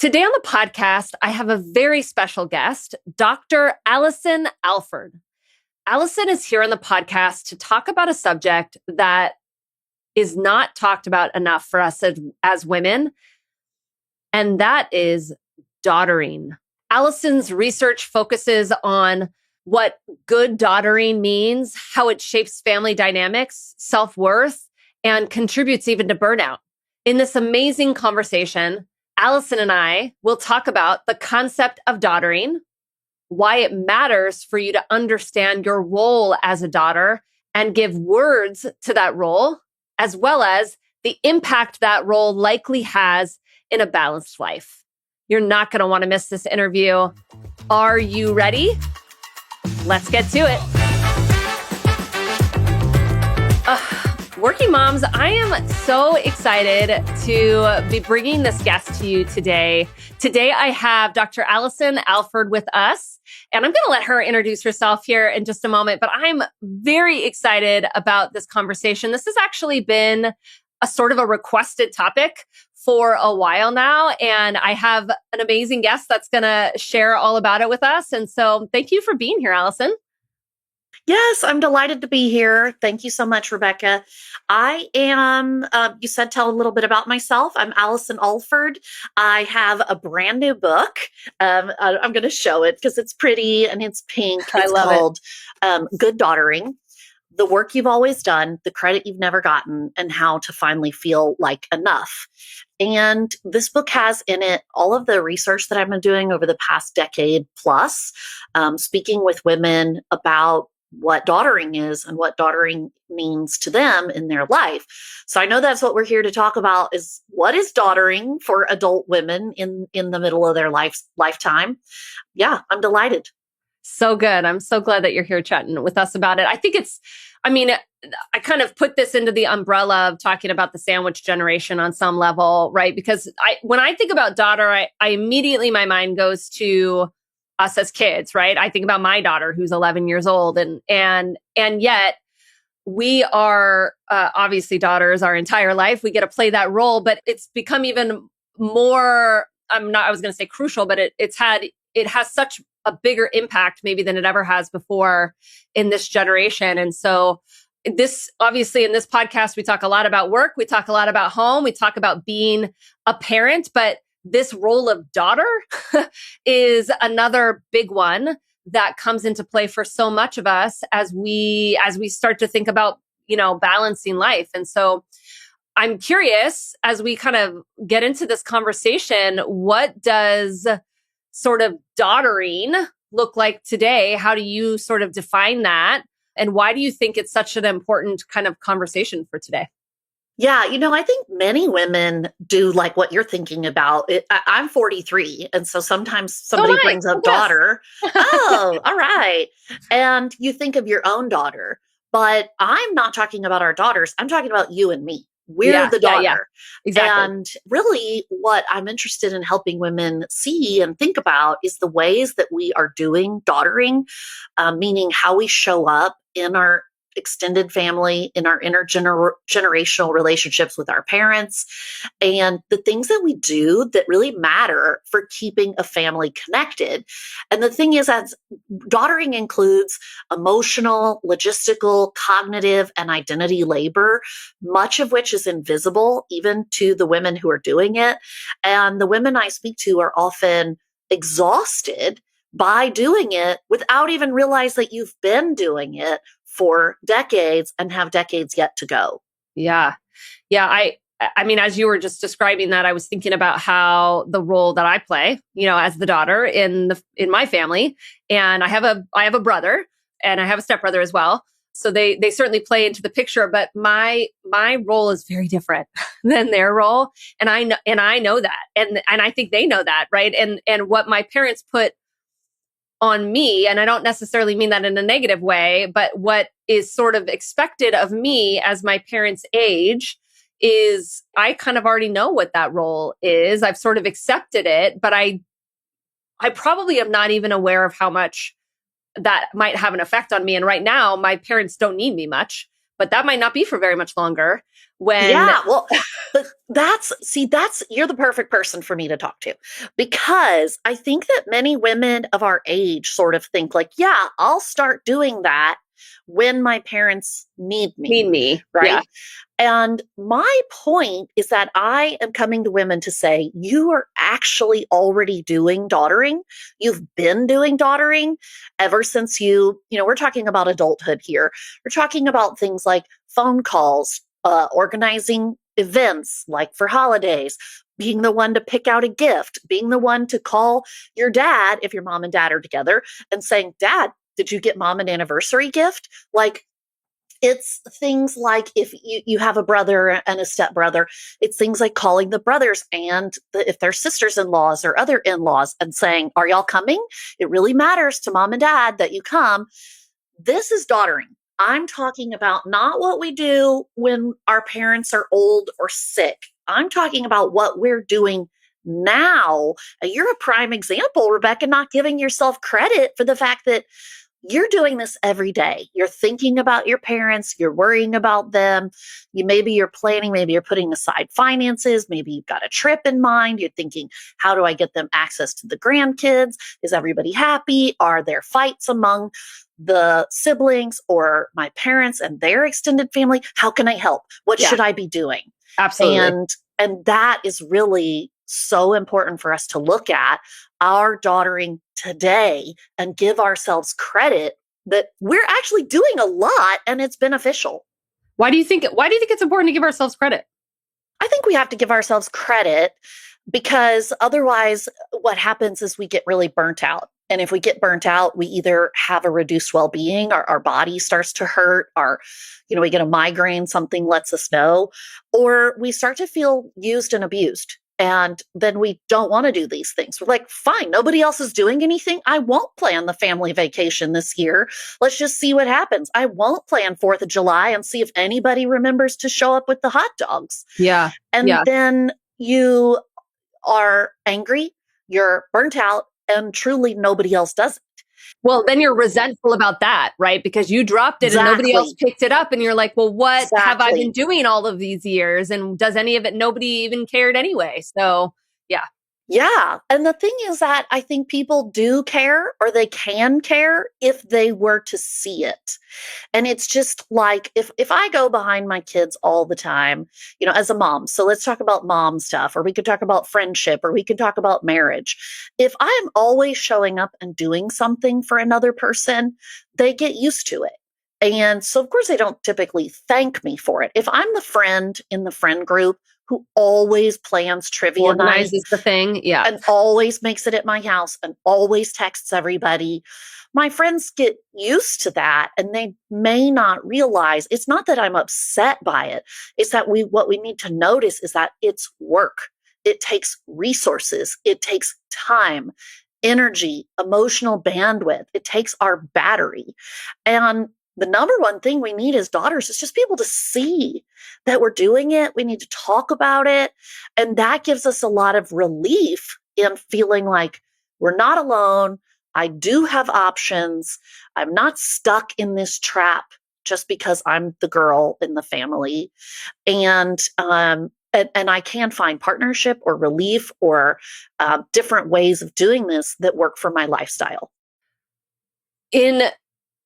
Today on the podcast, I have a very special guest, Dr. Allison Alford. Allison is here on the podcast to talk about a subject that is not talked about enough for us as women, and that is daughtering. Allison's research focuses on what good daughtering means, how it shapes family dynamics, self-worth, and contributes even to burnout. In this amazing conversation, Allison and I will talk about the concept of daughtering, why it matters for you to understand your role as a daughter and give words to that role, as well as the impact that role likely has in a balanced life. You're not going to want to miss this interview. Are you ready? Let's get to it. Working moms, I am so excited to be bringing this guest to you today. Today, I have Dr. Allison Alford with us, and I'm going to let her introduce herself here in just a moment, but I'm very excited about this conversation. This has actually been a sort of a requested topic for a while now, and I have an amazing guest that's going to share all about it with us. And so thank you for being here, Allison. Yes, I'm delighted to be here. Thank you so much, Rebecca. I am, you said tell a little bit about myself. I'm Allison Alford. I have a brand new book. I'm going to show it because it's pretty and it's pink. I love called Good Daughtering, the work you've always done, the credit you've never gotten, and how to finally feel like enough. And this book has in it all of the research that I've been doing over the past decade plus, speaking with women about what daughtering is and what daughtering means to them in their life. So I know that's what we're here to talk about is what is daughtering for adult women in the middle of their lifetime. Yeah, I'm delighted. So good. I'm so glad that you're here chatting with us about it. I kind of put this into the umbrella of talking about the sandwich generation on some level, right? Because when I think about daughter, I immediately, my mind goes to us as kids, right? I think about my daughter who's 11 years old and yet we are obviously daughters our entire life. We get to play that role, but it's become even more, I was going to say crucial, but it has such a bigger impact maybe than it ever has before in this generation. And so this, obviously in this podcast, we talk a lot about work. We talk a lot about home. We talk about being a parent, but this role of daughter is another big one that comes into play for so much of us as we start to think about, balancing life. And so I'm curious, as we kind of get into this conversation, what does sort of daughtering look like today? How do you sort of define that? And why do you think it's such an important kind of conversation for today? Yeah, I think many women do like what you're thinking about. I'm 43, and so sometimes somebody brings up daughter. Oh, all right. And you think of your own daughter, but I'm not talking about our daughters. I'm talking about you and me. We're the daughter. Yeah. Exactly. And really what I'm interested in helping women see and think about is the ways that we are doing daughtering, meaning how we show up in our extended family, in our intergenerational relationships with our parents, and the things that we do that really matter for keeping a family connected. And the thing is that daughtering includes emotional, logistical, cognitive, and identity labor, much of which is invisible even to the women who are doing it. And the women I speak to are often exhausted by doing it without even realize that you've been doing it for decades and have decades yet to go. Yeah. Yeah. I mean, as you were just describing that, I was thinking about how the role that I play, as the daughter in my family, and I have a brother and I have a stepbrother as well. So they certainly play into the picture, but my role is very different than their role. And I know that. And I think they know that, right? And what my parents put on me, and I don't necessarily mean that in a negative way, but what is sort of expected of me as my parents age is I kind of already know what that role is. I've sort of accepted it, but I probably am not even aware of how much that might have an effect on me. And right now, my parents don't need me much. but that might not be for very much longer when Yeah, well, but you're the perfect person for me to talk to, because I think that many women of our age sort of think like, yeah, I'll start doing that when my parents need me, need me. Yeah. right? And my point is that I am coming to women to say, you are actually already doing daughtering. You've been doing daughtering ever since we're talking about adulthood here. We're talking about things like phone calls, organizing events like for holidays, being the one to pick out a gift, being the one to call your dad if your mom and dad are together and saying, Dad, did you get mom an anniversary gift? Like, it's things like if you have a brother and a stepbrother, it's things like calling the brothers and if they're sisters-in-laws or other in-laws and saying, are y'all coming? It really matters to mom and dad that you come. This is daughtering. I'm talking about not what we do when our parents are old or sick. I'm talking about what we're doing now. You're a prime example, Rebecca, not giving yourself credit for the fact that you're doing this every day. You're thinking about your parents, you're worrying about them. Maybe you're planning, maybe you're putting aside finances, maybe you've got a trip in mind. You're thinking, how do I get them access to the grandkids? Is everybody happy? Are there fights among the siblings or my parents and their extended family? How can I help? What Yeah. should I be doing? Absolutely. And that is really so important for us to look at our daughtering today and give ourselves credit that we're actually doing a lot and it's beneficial. Why do you think it's important to give ourselves credit? I think we have to give ourselves credit because otherwise what happens is we get really burnt out. And if we get burnt out, we either have a reduced well-being, our body starts to hurt, we get a migraine, something lets us know, or we start to feel used and abused. And then we don't want to do these things. We're like, fine, nobody else is doing anything. I won't plan the family vacation this year. Let's just see what happens. I won't plan 4th of July and see if anybody remembers to show up with the hot dogs. Yeah. And Yeah. then you are angry, you're burnt out, and truly nobody else does it. Well, then you're resentful about that, right? Because you dropped it and nobody else Exactly. picked it up. And you're like, well, what have I been Exactly. doing all of these years? And does any of it, nobody even cared anyway. So, yeah. Yeah. And the thing is that I think people do care or they can care if they were to see it. And it's just like if I go behind my kids all the time, as a mom, so let's talk about mom stuff, or we could talk about friendship, or we could talk about marriage. If I'm always showing up and doing something for another person, they get used to it. And so, of course, they don't typically thank me for it. If I'm the friend in the friend group who always plans trivia night Organizes the thing. Yeah. and always makes it at my house and always texts everybody, my friends get used to that and they may not realize it's not that I'm upset by it. It's that what we need to notice is that it's work. It takes resources. It takes time, energy, emotional bandwidth. It takes our battery. And the number one thing we need as daughters is just be able to see that we're doing it. We need to talk about it. And that gives us a lot of relief in feeling like we're not alone. I do have options. I'm not stuck in this trap just because I'm the girl in the family. And I can find partnership or relief or different ways of doing this that work for my lifestyle. In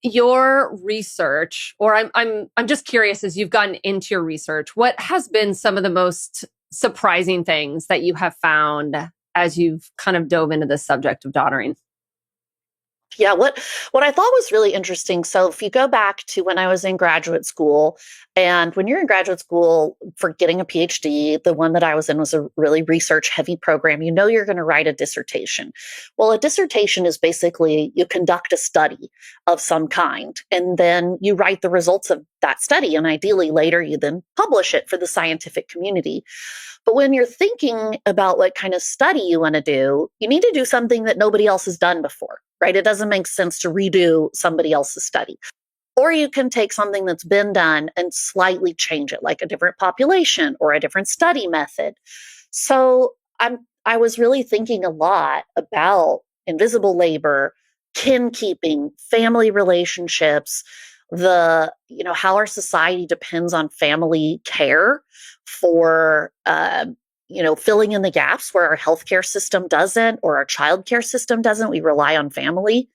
your research, or I'm just curious as you've gotten into your research, what has been some of the most surprising things that you have found as you've kind of dove into the subject of daughtering? Yeah, what I thought was really interesting. So if you go back to when I was in graduate school, and when you're in graduate school for getting a PhD, the one that I was in was a really research heavy program. You're going to write a dissertation. Well, a dissertation is basically you conduct a study of some kind, and then you write the results of that study. And ideally later you then publish it for the scientific community. But when you're thinking about what kind of study you want to do, you need to do something that nobody else has done before, right? It doesn't make sense to redo somebody else's study. Or you can take something that's been done and slightly change it, like a different population or a different study method. So I was really thinking a lot about invisible labor, kin keeping, family relationships, how our society depends on family care for, filling in the gaps where our healthcare system doesn't or our childcare system doesn't. We rely on family.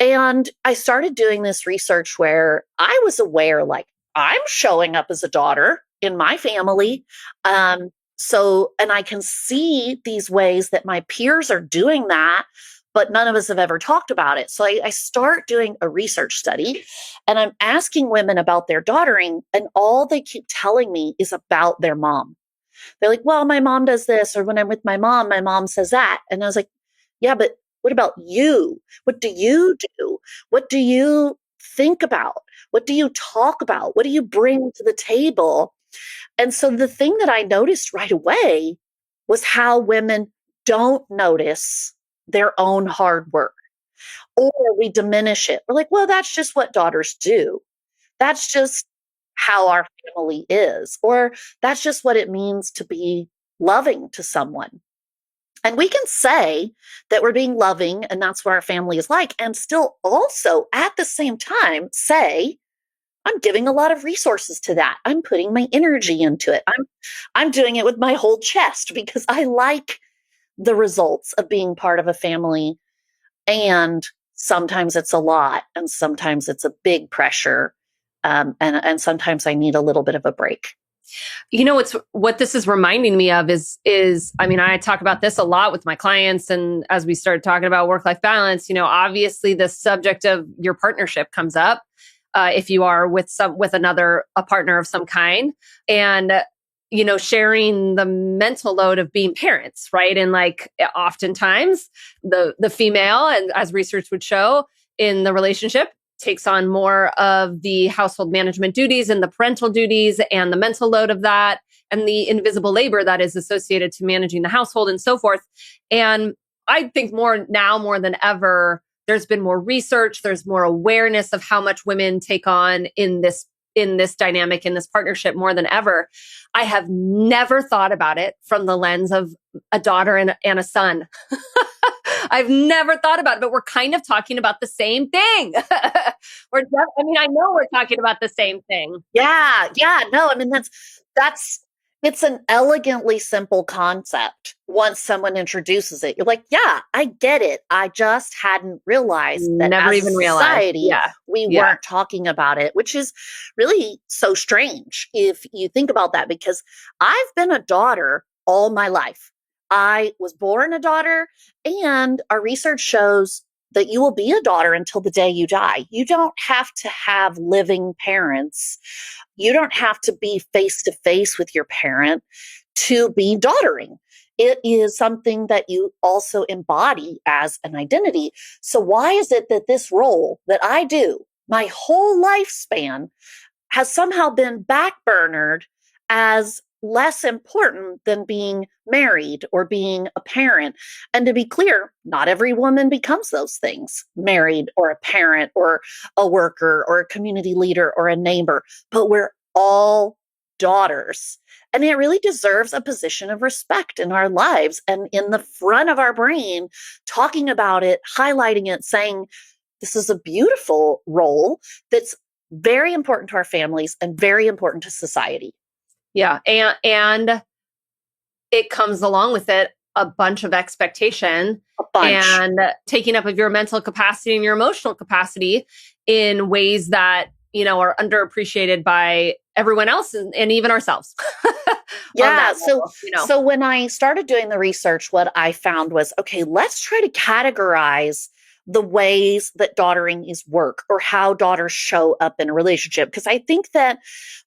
And I started doing this research where I was aware, like, I'm showing up as a daughter in my family. And I can see these ways that my peers are doing that, but none of us have ever talked about it. So I start doing a research study and I'm asking women about their daughtering, and all they keep telling me is about their mom. They're like, well, my mom does this, or when I'm with my mom says that. And I was like, yeah, but what about you? What do you do? What do you think about? What do you talk about? What do you bring to the table? And so the thing that I noticed right away was how women don't notice their own hard work, or we diminish it. We're like, well, that's just what daughters do. That's just how our family is, or that's just what it means to be loving to someone. And we can say that we're being loving and that's what our family is like, and still also at the same time say, I'm giving a lot of resources to that. I'm putting my energy into it. I'm doing it with my whole chest because I like the results of being part of a family. And sometimes it's a lot, and sometimes it's a big pressure. And sometimes I need a little bit of a break. It's what this is reminding me of is I mean, I talk about this a lot with my clients, and as we started talking about work-life balance, obviously the subject of your partnership comes up if you are with a partner of some kind, and sharing the mental load of being parents, right? And like oftentimes the female, and as research would show in the relationship, takes on more of the household management duties and the parental duties and the mental load of that and the invisible labor that is associated to managing the household and so forth. And I think more than ever, there's been more research, there's more awareness of how much women take on in this dynamic, in this partnership more than ever. I have never thought about it from the lens of a daughter and a son. I've never thought about it, but we're kind of talking about the same thing. I know we're talking about the same thing. Yeah. No, I mean, it's an elegantly simple concept. Once someone introduces it, you're like, yeah, I get it. I just hadn't realized that Never as even a realized. society, Yeah. we weren't talking about it, which is really so strange if you think about that, because I've been a daughter all my life. I was born a daughter, and our research shows that you will be a daughter until the day you die. You don't have to have living parents. You don't have to be face to face with your parent to be daughtering. It is something that you also embody as an identity. So why is it that this role that I do my whole lifespan has somehow been backburnered as less important than being married or being a parent? And to be clear, not every woman becomes those things, married or a parent or a worker or a community leader or a neighbor, but we're all daughters. And it really deserves a position of respect in our lives and in the front of our brain, talking about it, highlighting it, saying, this is a beautiful role that's very important to our families and very important to society. Yeah. And it comes along with it a bunch of expectation and taking up of your mental capacity and your emotional capacity in ways that, are underappreciated by everyone else and even ourselves. Yeah. So when I started doing the research, what I found was, okay, let's try to categorize the ways that daughtering is work, or how daughters show up in a relationship. Because I think that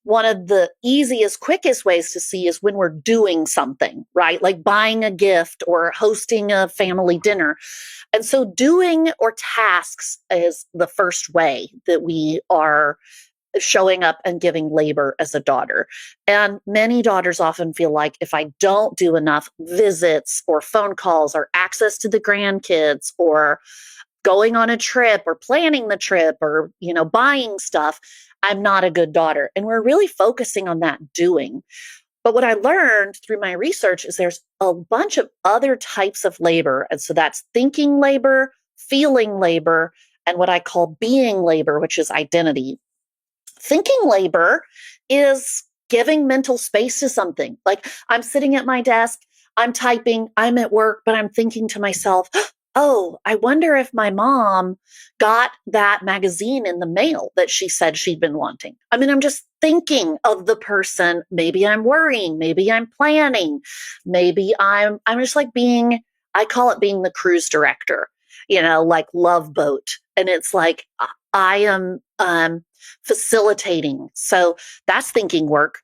one of the easiest, quickest ways to see is when we're doing something, right? Like buying a gift or hosting a family dinner. And so doing or tasks is the first way that we are showing up and giving labor as a daughter. And many daughters often feel like, if I don't do enough visits or phone calls or access to the grandkids or going on a trip or planning the trip or, buying stuff, I'm not a good daughter. And we're really focusing on that doing. But what I learned through my research is there's a bunch of other types of labor. And so that's thinking labor, feeling labor, and what I call being labor, which is identity. Thinking labor is giving mental space to something. Like I'm sitting at my desk, I'm typing, I'm at work, but I'm thinking to myself, oh, I wonder if my mom got that magazine in the mail that she said she'd been wanting. I mean, I'm just thinking of the person. Maybe I'm worrying, maybe I'm planning, maybe I'm just like being, I call it being the cruise director, like Love Boat. And it's like I am facilitating. So that's thinking work.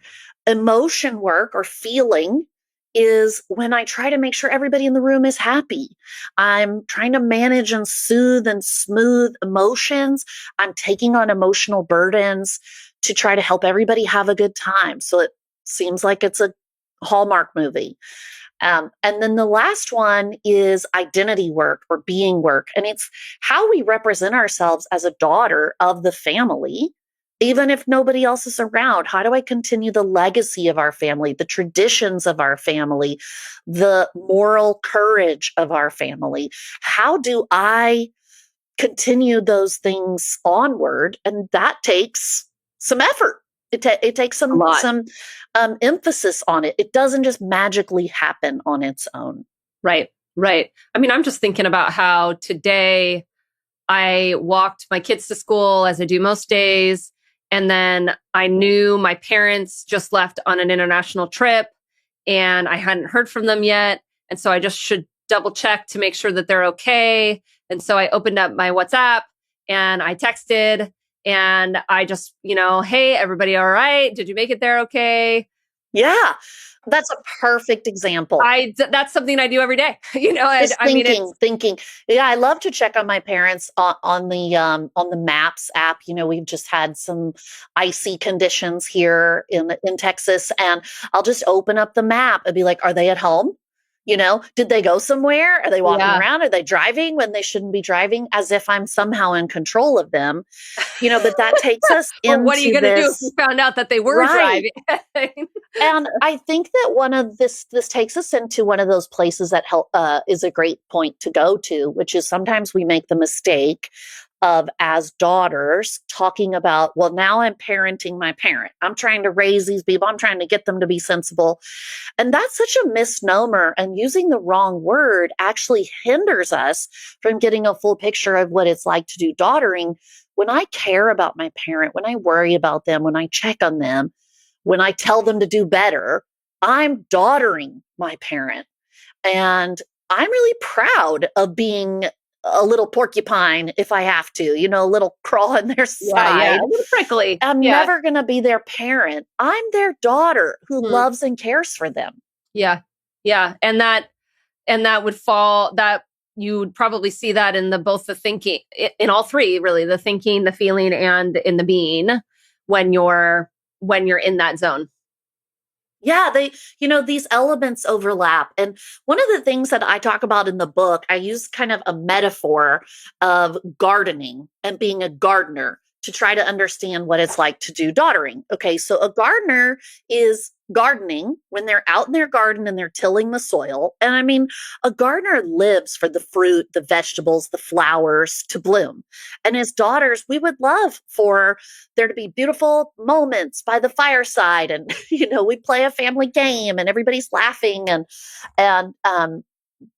Emotion work or feeling is when I try to make sure everybody in the room is happy. I'm trying to manage and soothe and smooth emotions. I'm taking on emotional burdens to try to help everybody have a good time. So it seems like it's a Hallmark movie. And then the last one is identity work or being work. And it's how we represent ourselves as a daughter of the family, even if nobody else is around. How do I continue the legacy of our family, the traditions of our family, the moral courage of our family? How do I continue those things onward? And that takes some effort. It takes A lot. some emphasis on it. It doesn't just magically happen on its own. Right. Right. I mean, I'm just thinking about how today I walked my kids to school as I do most days. And then I knew my parents just left on an international trip and I hadn't heard from them yet. And so I just should double check to make sure that they're okay. And so I opened up my WhatsApp and I texted and I just, hey, everybody all right? Did you make it there okay? Yeah, that's a perfect example. That's something I do every day. Thinking. Yeah, I love to check on my parents on the Maps app. We've just had some icy conditions here in Texas, and I'll just open up the map and be like, "Are they at home? Did they go somewhere? Are they walking around? Are they driving when they shouldn't be driving?" As if I'm somehow in control of them. But that takes us into what are you going to do if you found out that they were driving? And I think that this takes us into one of those places that is a great point to go to, which is sometimes we make the mistake of, as daughters, talking about, well, now I'm parenting my parent. I'm trying to raise these people. I'm trying to get them to be sensible. And that's such a misnomer. And using the wrong word actually hinders us from getting a full picture of what it's like to do daughtering. When I care about my parent, when I worry about them, when I check on them, when I tell them to do better, I'm daughtering my parent. And I'm really proud of being a little porcupine if I have to, a little crawl in their side. Yeah, a little prickly. I'm never going to be their parent. I'm their daughter who loves and cares for them. Yeah. Yeah. And that would fall, that you would probably see that in both the thinking, in all three, really, the thinking, the feeling, and in the being when you're in that zone. Yeah, these elements overlap. And one of the things that I talk about in the book, I use kind of a metaphor of gardening and being a gardener to try to understand what it's like to do daughtering. Okay, so a gardener is gardening when they're out in their garden and they're tilling the soil. And I mean, a gardener lives for the fruit, the vegetables, the flowers to bloom. And as daughters, we would love for there to be beautiful moments by the fireside. And, we play a family game and everybody's laughing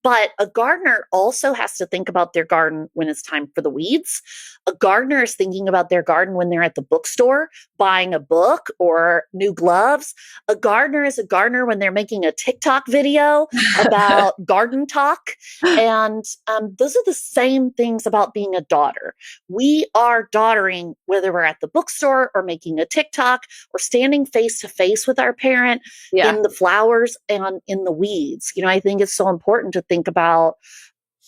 but a gardener also has to think about their garden when it's time for the weeds. A gardener is thinking about their garden when they're at the bookstore buying a book or new gloves. A gardener is a gardener when they're making a TikTok video about garden talk. And those are the same things about being a daughter. We are daughtering whether we're at the bookstore or making a TikTok or standing face to face with our parent in the flowers and in the weeds. I think it's so important to think about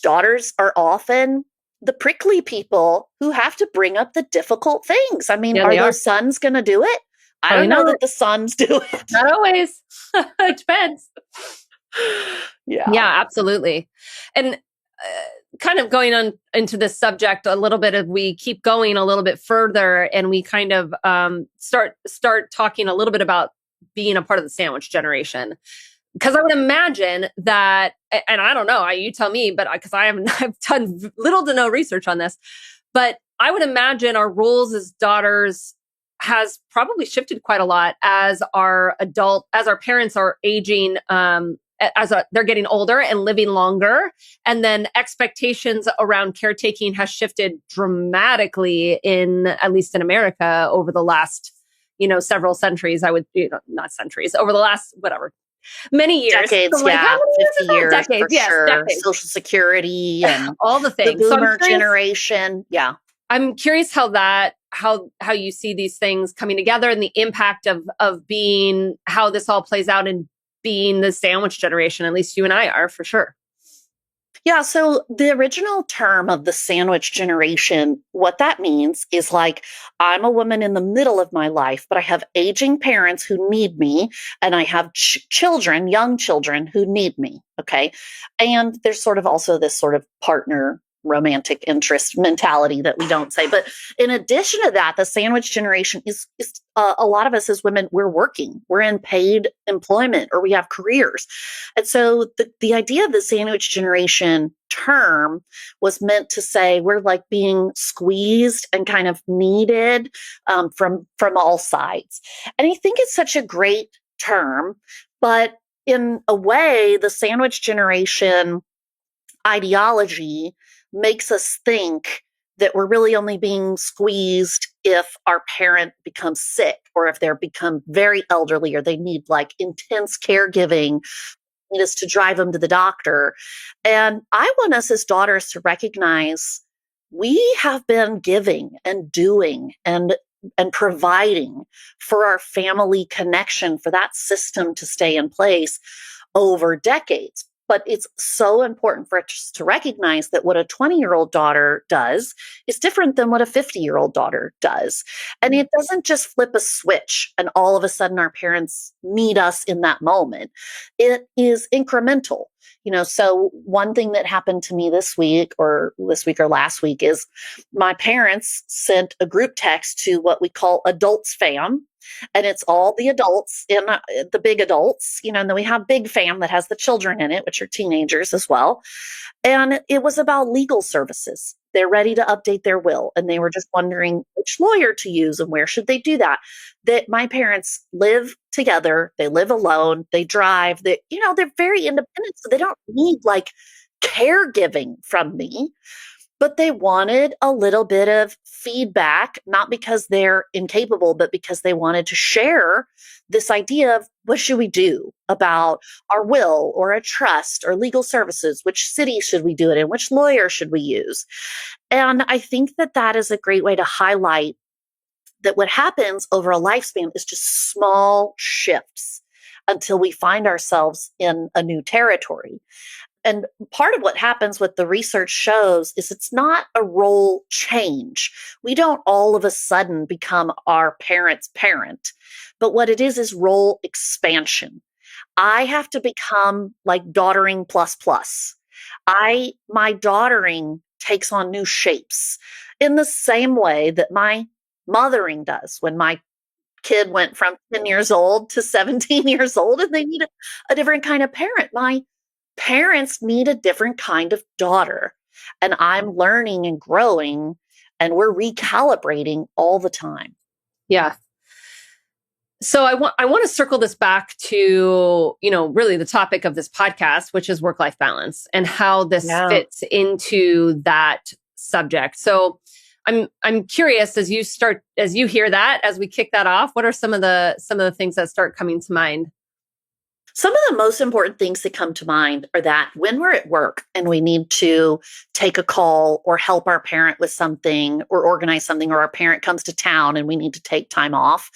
daughters are often the prickly people who have to bring up the difficult things. I mean, are those sons going to do it? I don't know that the sons do it. Not always. It depends. Yeah, absolutely. And kind of going on into this subject a little bit, we keep going a little bit further and we kind of start talking a little bit about being a part of the sandwich generation. Because I would imagine that, and I don't know, you tell me, but because I've done little to no research on this, But I would imagine our roles as daughters has probably shifted quite a lot as our parents are aging, they're getting older and living longer. And then expectations around caretaking has shifted dramatically at least in America over the last, several centuries. Not centuries, over the last, whatever, many years. Decades, So like, how yeah, many years 50 is that? years for Decades. Yes, sure. decades. Social Security and All the the things. So boomer generation. Yeah. I'm curious how you see these things coming together and the impact of being, how this all plays out and being the sandwich generation. At least you and I are, for sure. Yeah. So the original term of the sandwich generation, what that means is like, I'm a woman in the middle of my life, but I have aging parents who need me, and I have children, young children who need me. Okay. And there's sort of also this sort of partner romantic interest mentality that we don't say. But in addition to that, the sandwich generation is a lot of us as women, we're working, we're in paid employment, or we have careers. And so the idea of the sandwich generation term was meant to say we're like being squeezed and kind of needed from all sides. And I think it's such a great term, but in a way, the sandwich generation ideology makes us think that we're really only being squeezed if our parent becomes sick, or if they're become very elderly, or they need like intense caregiving, need us to drive them to the doctor. And I want us as daughters to recognize we have been giving and doing and providing for our family connection, for that system to stay in place over decades. But it's so important for us to recognize that what a 20-year-old daughter does is different than what a 50-year-old daughter does. And it doesn't just flip a switch and all of a sudden our parents need us in that moment. It is incremental. So one thing that happened to me this week or last week is my parents sent a group text to what we call adults fam. And it's all the adults in the big adults, and then we have big fam that has the children in it, which are teenagers as well. And it was about legal services. They're ready to update their will. And they were just wondering which lawyer to use and where should they do that. That my parents live together. They live alone. They drive. They're very independent. So they don't need like caregiving from me. But they wanted a little bit of feedback, not because they're incapable, but because they wanted to share this idea of what should we do about our will or a trust or legal services? Which city should we do it in? Which lawyer should we use? And I think that that is a great way to highlight that what happens over a lifespan is just small shifts until we find ourselves in a new territory. And part of what happens, what the research shows, is it's not a role change. We don't all of a sudden become our parent's parent. But what it is role expansion. I have to become like daughtering plus plus. My daughtering takes on new shapes in the same way that my mothering does. When my kid went from 10 years old to 17 years old and they need a different kind of parent. My parents need a different kind of daughter. And I'm learning and growing, and we're recalibrating all the time. Yeah. So I want to circle this back to, really the topic of this podcast, which is work-life balance and how this fits into that subject. So I'm curious, as you hear that, as we kick that off, what are some of the things that start coming to mind? Some of the most important things that come to mind are that when we're at work and we need to take a call or help our parent with something or organize something, or our parent comes to town and we need to take time off,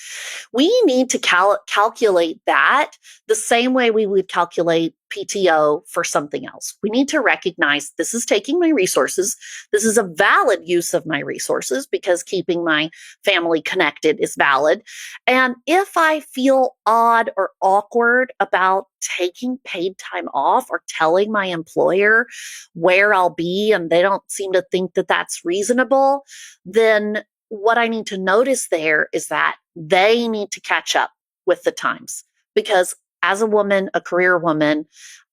we need to calculate that the same way we would calculate PTO for something else. We need to recognize this is taking my resources. This is a valid use of my resources because keeping my family connected is valid. And if I feel odd or awkward about taking paid time off or telling my employer where I'll be, and they don't seem to think that that's reasonable, then what I need to notice there is that they need to catch up with the times. Because as a woman, a career woman,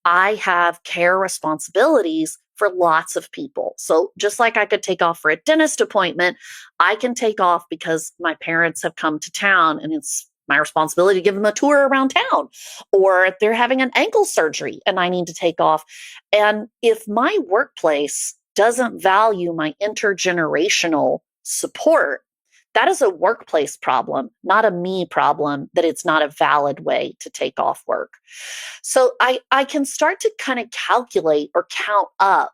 I have care responsibilities for lots of people. So just like I could take off for a dentist appointment, I can take off because my parents have come to town and it's my responsibility to give them a tour around town. Or if they're having an ankle surgery and I need to take off. And if my workplace doesn't value my intergenerational support, that is a workplace problem, not a me problem, that it's not a valid way to take off work. So I can start to kind of calculate or count up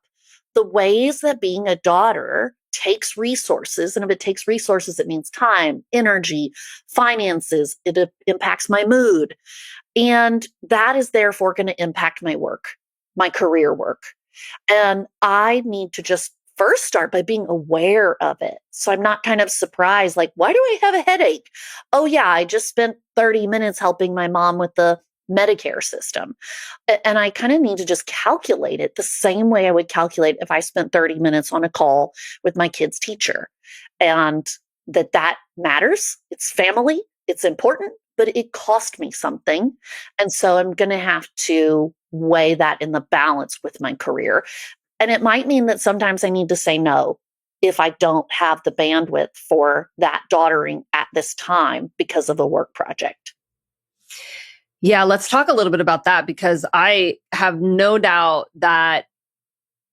the ways that being a daughter takes resources. And if it takes resources, it means time, energy, finances. It impacts my mood. And that is therefore going to impact my work, my career work. And I need to just first start by being aware of it. So I'm not kind of surprised, like, why do I have a headache? Oh, yeah, I just spent 30 minutes helping my mom with the Medicare system. And I kind of need to just calculate it the same way I would calculate if I spent 30 minutes on a call with my kid's teacher. And that matters. It's family. It's important, but it cost me something. And so I'm going to have to weigh that in the balance with my career. And it might mean that sometimes I need to say no if I don't have the bandwidth for that daughtering at this time because of a work project. Yeah, let's talk a little bit about that, because I have no doubt that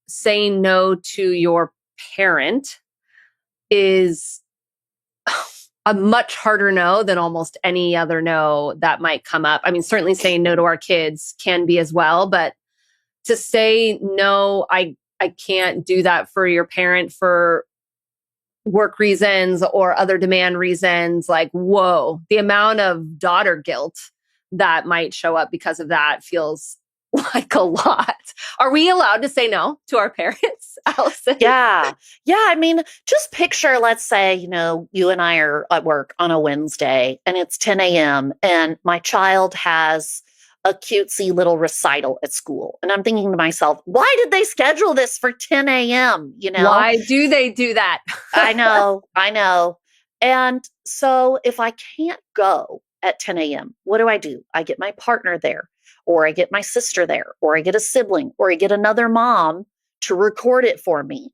saying no to your parent is a much harder no than almost any other no that might come up. I mean, certainly saying no to our kids can be as well, but to say no, I can't do that for your parent for work reasons or other demand reasons, like, whoa, the amount of daughter guilt that might show up because of that feels like a lot. Are we allowed to say no to our parents, Allison? Yeah. Yeah. I mean, just picture, let's say, you and I are at work on a Wednesday and it's 10 a.m. and my child has a cutesy little recital at school. And I'm thinking to myself, why did they schedule this for 10 a.m.? Why do they do that? I know. And so if I can't go at 10 a.m., what do? I get my partner there, or I get my sister there, or I get a sibling, or I get another mom to record it for me.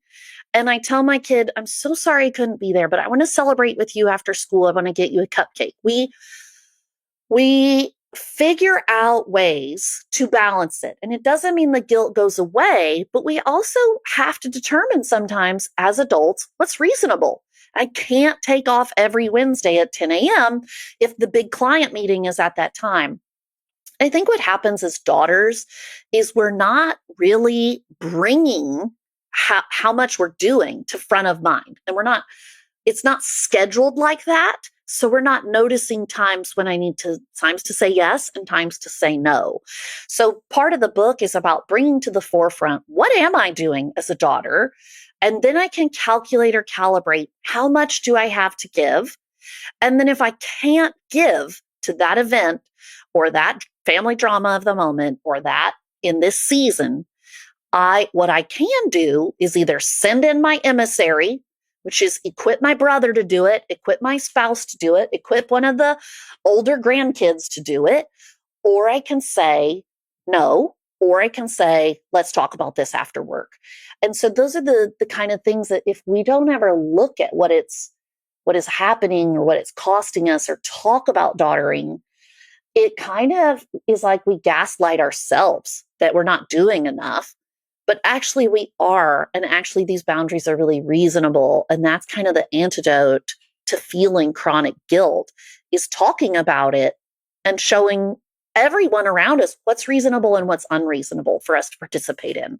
And I tell my kid, I'm so sorry I couldn't be there, but I want to celebrate with you after school. I want to get you a cupcake. We figure out ways to balance it. And it doesn't mean the guilt goes away, but we also have to determine sometimes as adults what's reasonable. I can't take off every Wednesday at 10 a.m. if the big client meeting is at that time. I think what happens as daughters is we're not really bringing how much we're doing to front of mind. And it's not scheduled like that. So we're not noticing times when times to say yes and times to say no. So part of the book is about bringing to the forefront, what am I doing as a daughter? And then I can calculate or calibrate, how much do I have to give? And then if I can't give to that event or that family drama of the moment or that in this season, what I can do is either send in my emissary, which is equip my brother to do it, equip my spouse to do it, equip one of the older grandkids to do it, or I can say no, or I can say, let's talk about this after work. And so those are the kind of things that if we don't ever look at what is happening or what it's costing us or talk about daughtering, it kind of is like we gaslight ourselves that we're not doing enough. But actually we are, and actually these boundaries are really reasonable. And that's kind of the antidote to feeling chronic guilt, is talking about it and showing everyone around us what's reasonable and what's unreasonable for us to participate in.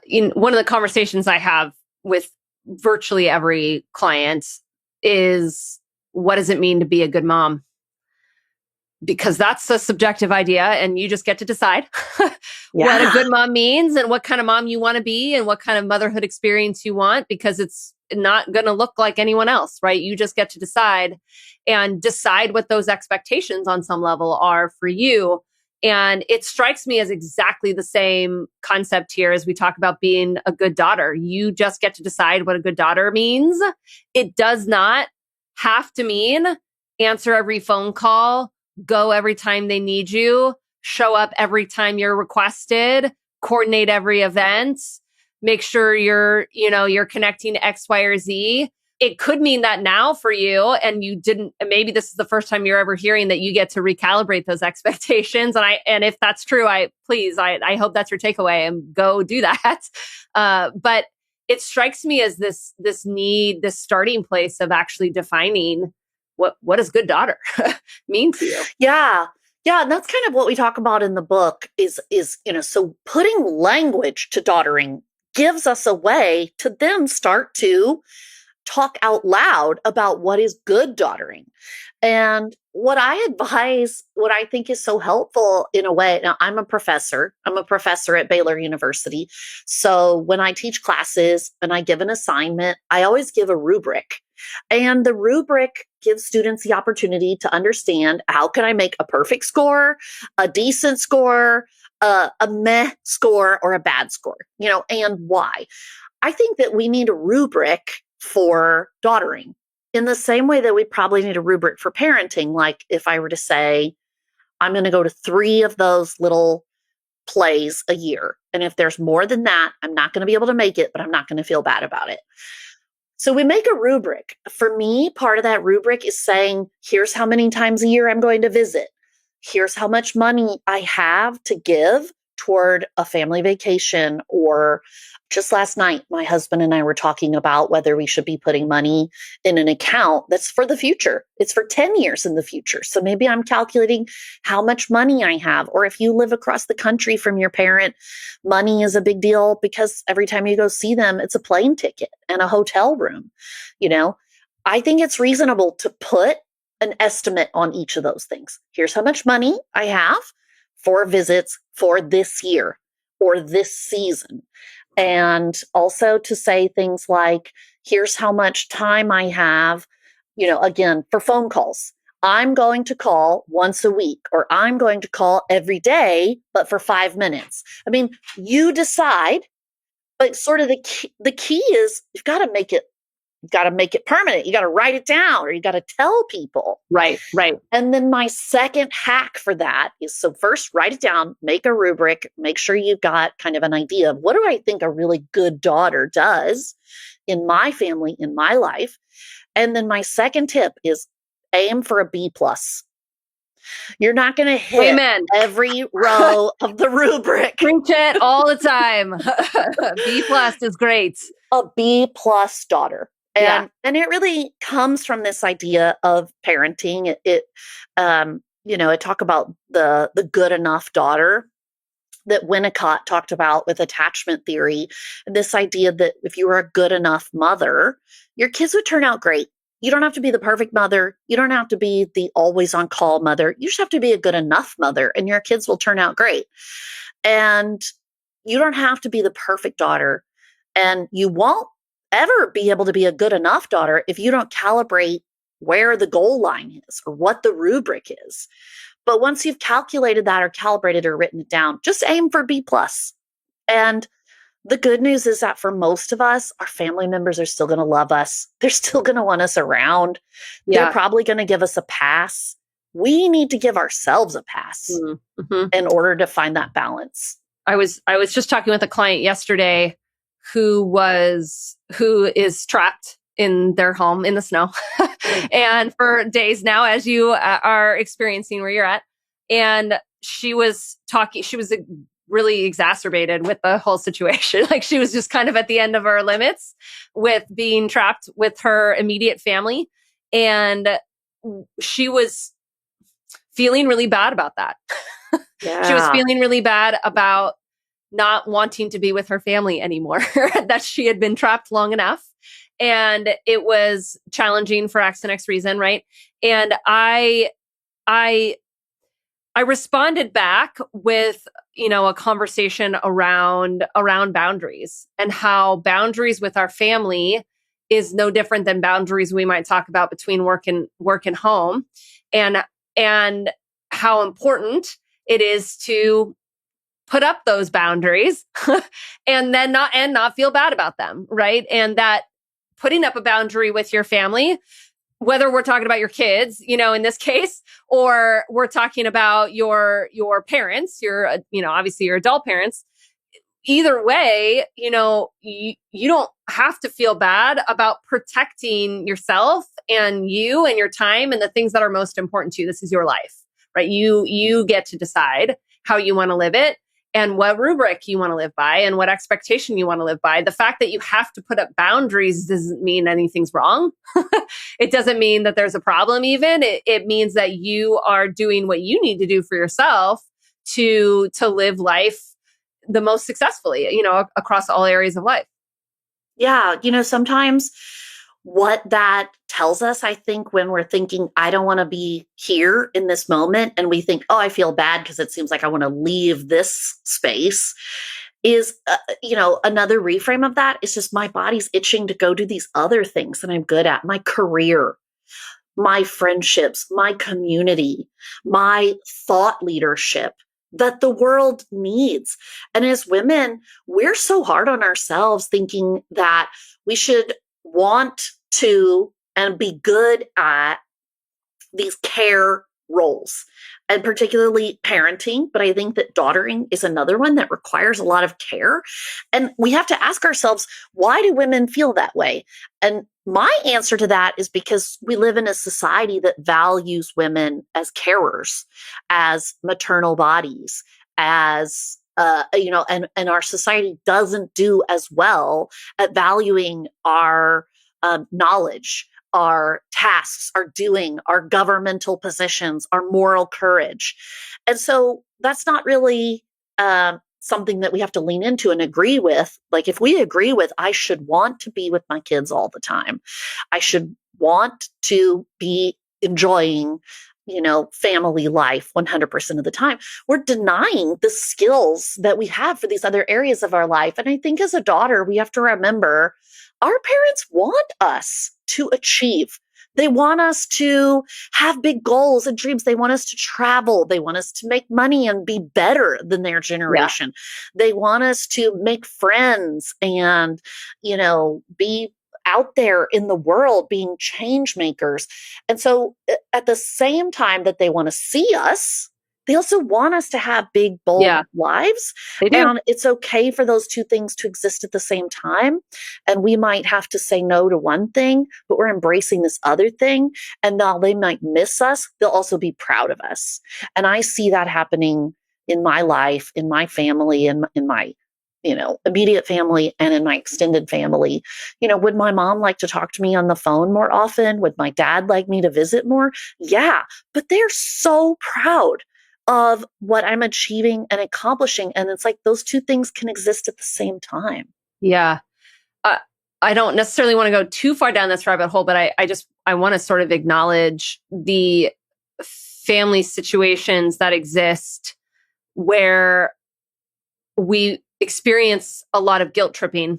In one of the conversations I have with virtually every client is, what does it mean to be a good mom? Because that's a subjective idea and you just get to decide what a good mom means and what kind of mom you want to be and what kind of motherhood experience you want, because it's not going to look like anyone else, right? You just get to decide what those expectations on some level are for you. And it strikes me as exactly the same concept here as we talk about being a good daughter. You just get to decide what a good daughter means. It does not have to mean answer every phone call, go every time they need you, show up every time you're requested, coordinate every event, make sure you're connecting X, Y, or Z. It could mean that now for you, and you didn't, maybe this is the first time you're ever hearing that you get to recalibrate those expectations. And if that's true, I hope that's your takeaway and go do that. But it strikes me as this starting place of actually defining what does good daughter mean to you? Yeah. Yeah. And that's kind of what we talk about in the book is, so putting language to daughtering gives us a way to then start to talk out loud about what is good daughtering. And what I advise, what I think is so helpful in a way, now I'm a professor at Baylor University. So when I teach classes and I give an assignment, I always give a rubric. And the rubric gives students the opportunity to understand, how can I make a perfect score, a decent score, a meh score, or a bad score, and why. I think that we need a rubric for daughtering in the same way that we probably need a rubric for parenting. Like if I were to say, I'm going to go to 3 of those little plays a year. And if there's more than that, I'm not going to be able to make it, but I'm not going to feel bad about it. So we make a rubric. For me, part of that rubric is saying, here's how many times a year I'm going to visit. Here's how much money I have to give toward a family vacation. Or just last night, my husband and I were talking about whether we should be putting money in an account that's for the future. It's for 10 years in the future. So maybe I'm calculating how much money I have. Or if you live across the country from your parent, money is a big deal because every time you go see them, it's a plane ticket and a hotel room. I think it's reasonable to put an estimate on each of those things. Here's how much money I have for visits for this year or this season. And also to say things like, here's how much time I have, again, for phone calls. I'm going to call once a week, or I'm going to call every day, but for 5 minutes. I mean, you decide, but sort of the key is you've got to make it permanent. You got to write it down, or you got to tell people. Right. And then my second hack for that is, so first write it down, make a rubric, make sure you've got kind of an idea of what do I think a really good daughter does in my family, in my life. And then my second tip is aim for a B+. You're not going to hit Amen. every row of the rubric. Preach it all the time. B+ is great. A B+ daughter. And it really comes from this idea of parenting. It talk about the good enough daughter that Winnicott talked about with attachment theory. And this idea that if you were a good enough mother, your kids would turn out great. You don't have to be the perfect mother. You don't have to be the always on call mother. You just have to be a good enough mother, and your kids will turn out great. And you don't have to be the perfect daughter. And you won't ever be able to be a good enough daughter if you don't calibrate where the goal line is or what the rubric is. But once you've calculated that or calibrated or written it down, just aim for B+. And the good news is that for most of us, our family members are still going to love us. They're still going to want us around. Yeah. They're probably going to give us a pass. We need to give ourselves a pass in order to find that balance. I was just talking with a client yesterday who is trapped in their home in the snow and for days now, as you are experiencing where you're at. And she was really exacerbated with the whole situation. Like she was just kind of at the end of her limits with being trapped with her immediate family. And she was feeling really bad about that. Yeah. She was feeling really bad about not wanting to be with her family anymore, that she had been trapped long enough. And it was challenging for X and X reason, right? And I responded back with, a conversation around boundaries, and how boundaries with our family is no different than boundaries we might talk about between work and home, and how important it is to put up those boundaries and then not feel bad about them, right? And that putting up a boundary with your family whether we're talking about your kids, in this case, or we're talking about your parents, obviously your adult parents. Either way, you don't have to feel bad about protecting yourself and you and your time and the things that are most important to you. This is your life, right? You get to decide how you want to live it and what rubric you want to live by and what expectation you want to live by. The fact that you have to put up boundaries doesn't mean anything's wrong. It doesn't mean that there's a problem even. It means that you are doing what you need to do for yourself to live life the most successfully, across all areas of life. Yeah. Sometimes what that tells us, I think, when we're thinking, I don't want to be here in this moment, and we think, oh, I feel bad because it seems like I want to leave this space, is, another reframe of that is just my body's itching to go do these other things that I'm good at, my career, my friendships, my community, my thought leadership that the world needs. And as women, we're so hard on ourselves thinking that we should want to and be good at these care roles, and particularly parenting. But I think that daughtering is another one that requires a lot of care. And we have to ask ourselves, why do women feel that way? And my answer to that is because we live in a society that values women as carers, as maternal bodies, as and our society doesn't do as well at valuing our knowledge, our tasks, our doing, our governmental positions, our moral courage. And so that's not really something that we have to lean into and agree with. Like, if we agree with, I should want to be with my kids all the time, I should want to be enjoying, family life 100% of the time, we're denying the skills that we have for these other areas of our life. And I think as a daughter, we have to remember our parents want us to achieve. They want us to have big goals and dreams. They want us to travel. They want us to make money and be better than their generation. Yeah. They want us to make friends and, be out there in the world being change makers. And so at the same time that they want to see us, they also want us to have big, bold lives. They do. And it's okay for those two things to exist at the same time. And we might have to say no to one thing, but we're embracing this other thing. And while they might miss us, they'll also be proud of us. And I see that happening in my life, in my family, in my immediate family and in my extended family. Would my mom like to talk to me on the phone more often? Would my dad like me to visit more? Yeah, but they're so proud of what I'm achieving and accomplishing. And it's like those two things can exist at the same time. Yeah. I don't necessarily want to go too far down this rabbit hole, but I want to sort of acknowledge the family situations that exist where we experience a lot of guilt tripping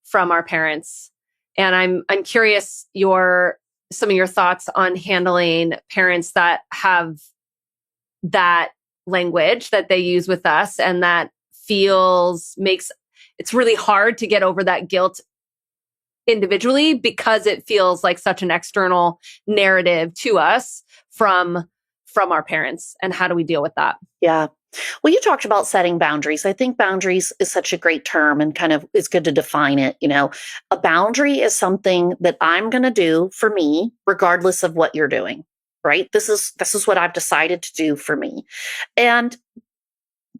from our parents. And I'm curious some of your thoughts on handling parents that have that language that they use with us, and that makes it's really hard to get over that guilt individually because it feels like such an external narrative to us from our parents. And how do we deal with that? Yeah. Well, you talked about setting boundaries. I think boundaries is such a great term, and kind of it's good to define it. A boundary is something that I'm going to do for me, regardless of what you're doing. Right? This is what I've decided to do for me. And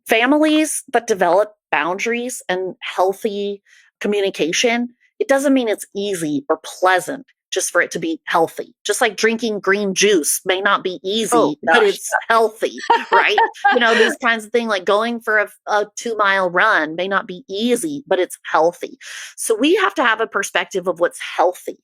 families that develop boundaries and healthy communication, it doesn't mean it's easy or pleasant just for it to be healthy. Just like drinking green juice may not be easy, but it's healthy, right? These kinds of things, like going for a 2-mile run may not be easy, but it's healthy. So we have to have a perspective of what's healthy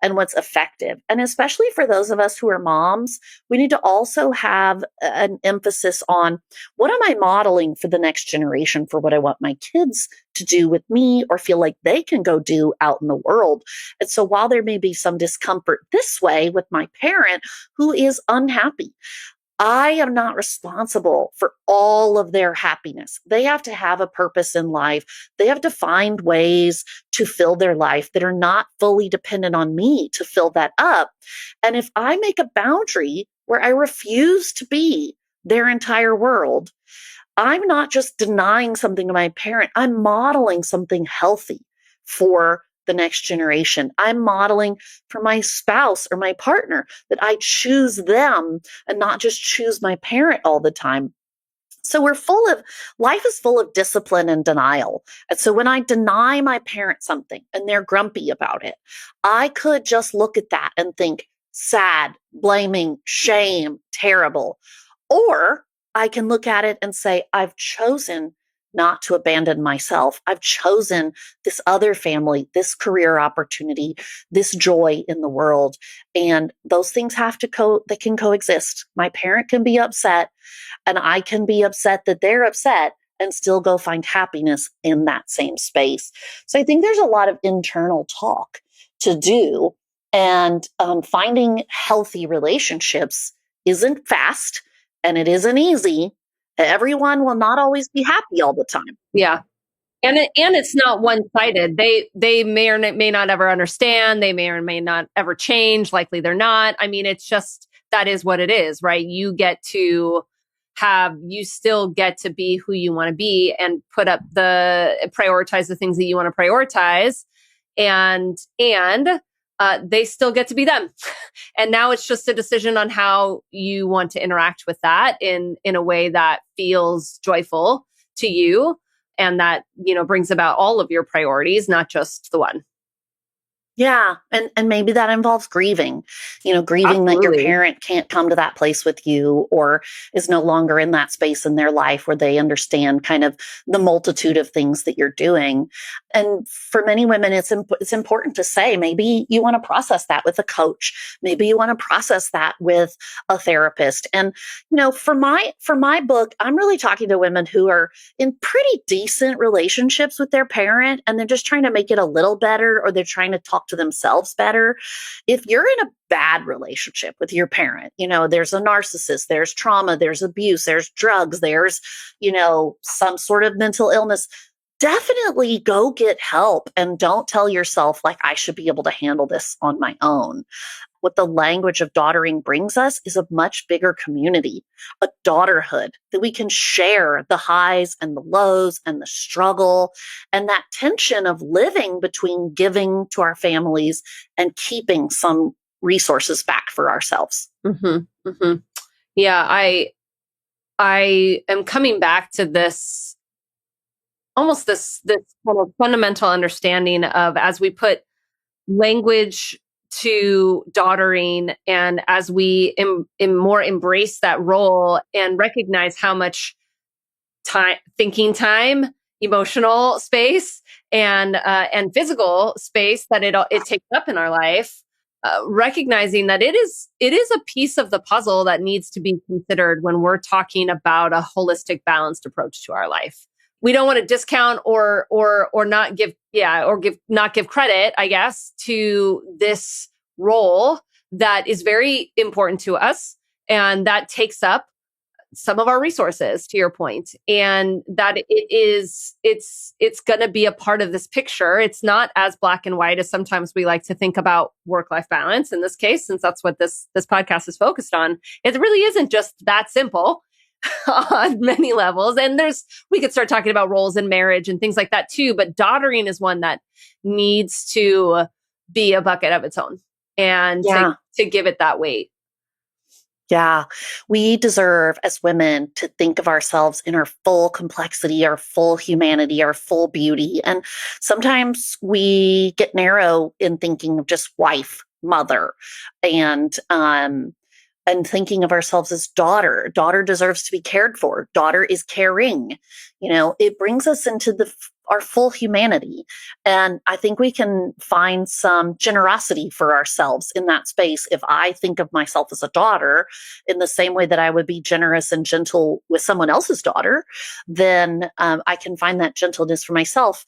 and what's effective. And especially for those of us who are moms, we need to also have an emphasis on, what am I modeling for the next generation for what I want my kids to do with me or feel like they can go do out in the world. And so while there may be some discomfort this way with my parent who is unhappy, I am not responsible for all of their happiness. They have to have a purpose in life. They have to find ways to fill their life that are not fully dependent on me to fill that up. And if I make a boundary where I refuse to be their entire world, I'm not just denying something to my parent, I'm modeling something healthy for the next generation. I'm modeling for my spouse or my partner that I choose them and not just choose my parent all the time. So life is full of discipline and denial. And so when I deny my parent something and they're grumpy about it, I could just look at that and think sad, blaming, shame, terrible. Or I can look at it and say, I've chosen not to abandon myself. I've chosen this other family, this career opportunity, this joy in the world. And those things they can coexist. My parent can be upset and I can be upset that they're upset and still go find happiness in that same space. So I think there's a lot of internal talk to do, and finding healthy relationships isn't fast and it isn't easy. Everyone will not always be happy all the time. Yeah. And it's not one-sided. They may or may not ever understand. They may or may not ever change. Likely they're not. I mean, it's just, that is what it is, right? You still get to be who you want to be and prioritize the things that you want to prioritize. And they still get to be them. And now it's just a decision on how you want to interact with that in a way that feels joyful to you. And that, brings about all of your priorities, not just the one. Yeah. And maybe that involves grieving, grieving that your parent can't come to that place with you or is no longer in that space in their life where they understand kind of the multitude of things that you're doing. And for many women, it's important to say, maybe you want to process that with a coach. Maybe you want to process that with a therapist. And, for my book, I'm really talking to women who are in pretty decent relationships with their parent, and they're just trying to make it a little better, or they're trying to talk to themselves better. If you're in a bad relationship with your parent, there's a narcissist, there's trauma, there's abuse, there's drugs, there's, some sort of mental illness, definitely go get help and don't tell yourself like, I should be able to handle this on my own. What the language of daughtering brings us is a much bigger community, a daughterhood that we can share the highs and the lows and the struggle and that tension of living between giving to our families and keeping some resources back for ourselves. Mm-hmm, mm-hmm. Yeah, I am coming back to this, almost this kind of fundamental understanding of, as we put language to daughtering, and as we more embrace that role and recognize how much thinking time, emotional space, and physical space that it takes up in our life, recognizing that it is a piece of the puzzle that needs to be considered when we're talking about a holistic, balanced approach to our life. We don't want to discount or not give credit, I guess, to this role that is very important to us and that takes up some of our resources, to your point, and that it's going to be a part of this picture. It's not as black and white as sometimes we like to think about work-life balance in this case, since that's what this podcast is focused on. It really isn't just that simple. On many levels. And we could start talking about roles in marriage and things like that too. But daughtering is one that needs to be a bucket of its own and to give it that weight. Yeah, we deserve as women to think of ourselves in our full complexity, our full humanity, our full beauty. And sometimes we get narrow in thinking of just wife, mother, and thinking of ourselves as daughter. Daughter deserves to be cared for. Daughter is caring. It brings us into our full humanity. And I think we can find some generosity for ourselves in that space. If I think of myself as a daughter in the same way that I would be generous and gentle with someone else's daughter, then I can find that gentleness for myself.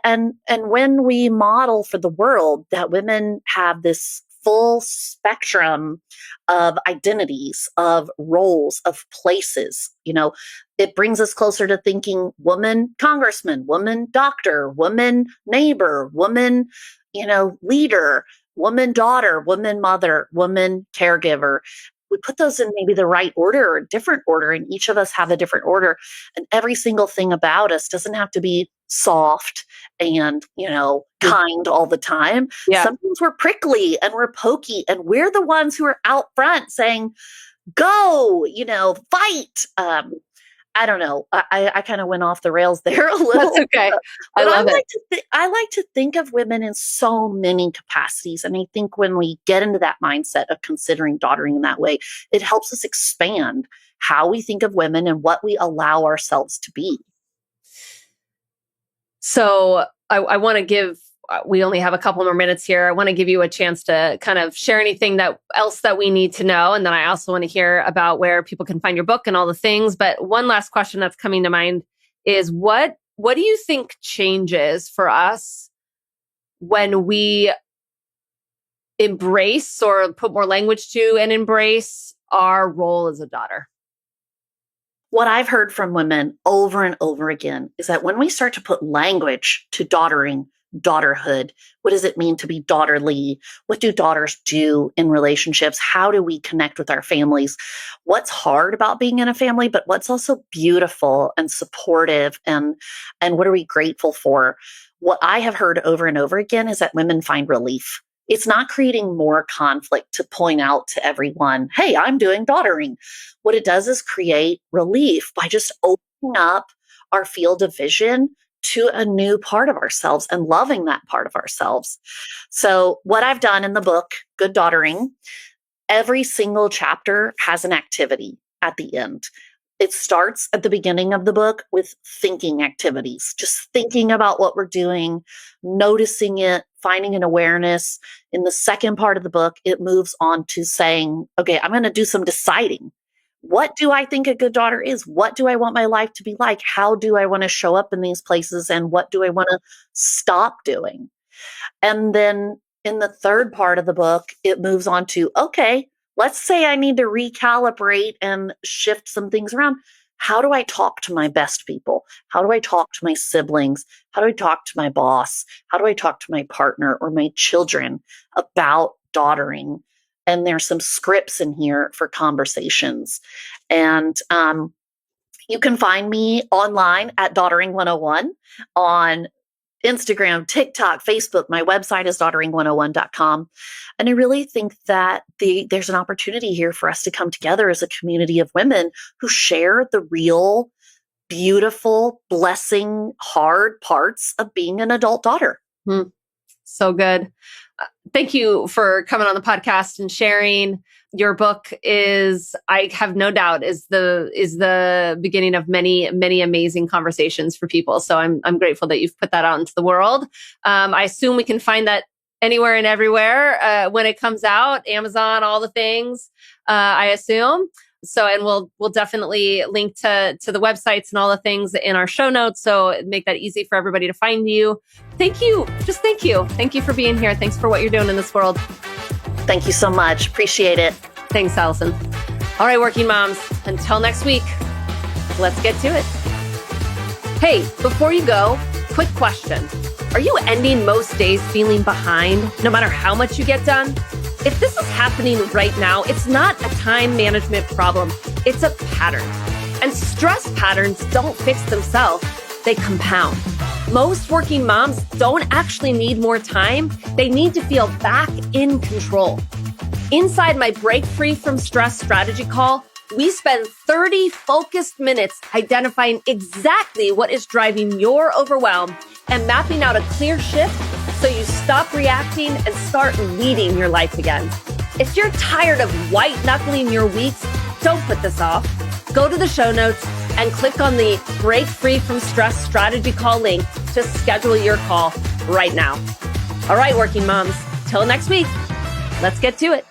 And when we model for the world that women have this full spectrum of identities, of roles, of places. It brings us closer to thinking woman congressman, woman doctor, woman neighbor, woman, leader, woman daughter, woman mother, woman caregiver. We put those in maybe the right order or a different order, and each of us have a different order. And every single thing about us doesn't have to be soft and, kind all the time. Yeah. Sometimes we're prickly and we're pokey, and we're the ones who are out front saying, go, fight. I don't know. I kind of went off the rails there a little. That's okay. I love it. I like to think of women in so many capacities. And I think when we get into that mindset of considering daughtering in that way, it helps us expand how we think of women and what we allow ourselves to be. So I want to give, we only have a couple more minutes here. I want to give you a chance to kind of share anything else that we need to know. And then I also want to hear about where people can find your book and all the things. But one last question that's coming to mind is what do you think changes for us when we embrace or put more language to and embrace our role as a daughter? What I've heard from women over and over again is that when we start to put language to daughtering, daughterhood, what does it mean to be daughterly? What do daughters do in relationships? How do we connect with our families? What's hard about being in a family, but what's also beautiful and supportive, and what are we grateful for? What I have heard over and over again is that women find relief. It's not creating more conflict to point out to everyone, hey, I'm doing daughtering. What it does is create relief by just opening up our field of vision to a new part of ourselves and loving that part of ourselves. So what I've done in the book, Good Daughtering, every single chapter has an activity at the end. It starts at the beginning of the book with thinking activities, just thinking about what we're doing, noticing it, finding an awareness. In the second part of the book, it moves on to saying, okay, I'm going to do some deciding. What do I think a good daughter is? What do I want my life to be like? How do I want to show up in these places? And what do I want to stop doing? And then in the third part of the book, it moves on to, okay, let's say I need to recalibrate and shift some things around. How do I talk to my best people? How do I talk to my siblings? How do I talk to my boss? How do I talk to my partner or my children about daughtering? And there's some scripts in here for conversations. And you can find me online at Daughtering 101 on Instagram, TikTok, Facebook. My website is daughtering101.com. And I really think that there's an opportunity here for us to come together as a community of women who share the real, beautiful, blessing, hard parts of being an adult daughter. So good. Thank you for coming on the podcast and sharing. Your book is, I have no doubt, is the beginning of many, many amazing conversations for people. So I'm grateful that you've put that out into the world. I assume we can find that anywhere and everywhere when it comes out, Amazon, all the things, I assume. So, and we'll definitely link to the websites and all the things in our show notes. So make that easy for everybody to find you. Thank you. Just thank you. Thank you for being here. Thanks for what you're doing in this world. Thank you so much. Appreciate it. Thanks, Allison. All right, working moms, until next week, let's get to it. Hey, before you go, quick question. Are you ending most days feeling behind, no matter how much you get done? If this is happening right now, it's not a time management problem. It's a pattern. And stress patterns don't fix themselves. They compound. Most working moms don't actually need more time. They need to feel back in control. Inside my Break Free from Stress strategy call, we spend 30 focused minutes identifying exactly what is driving your overwhelm and mapping out a clear shift so you stop reacting and start leading your life again. If you're tired of white-knuckling your weeks, don't put this off. Go to the show notes and click on the Break Free from Stress strategy call link to schedule your call right now. All right, working moms, till next week, let's get to it.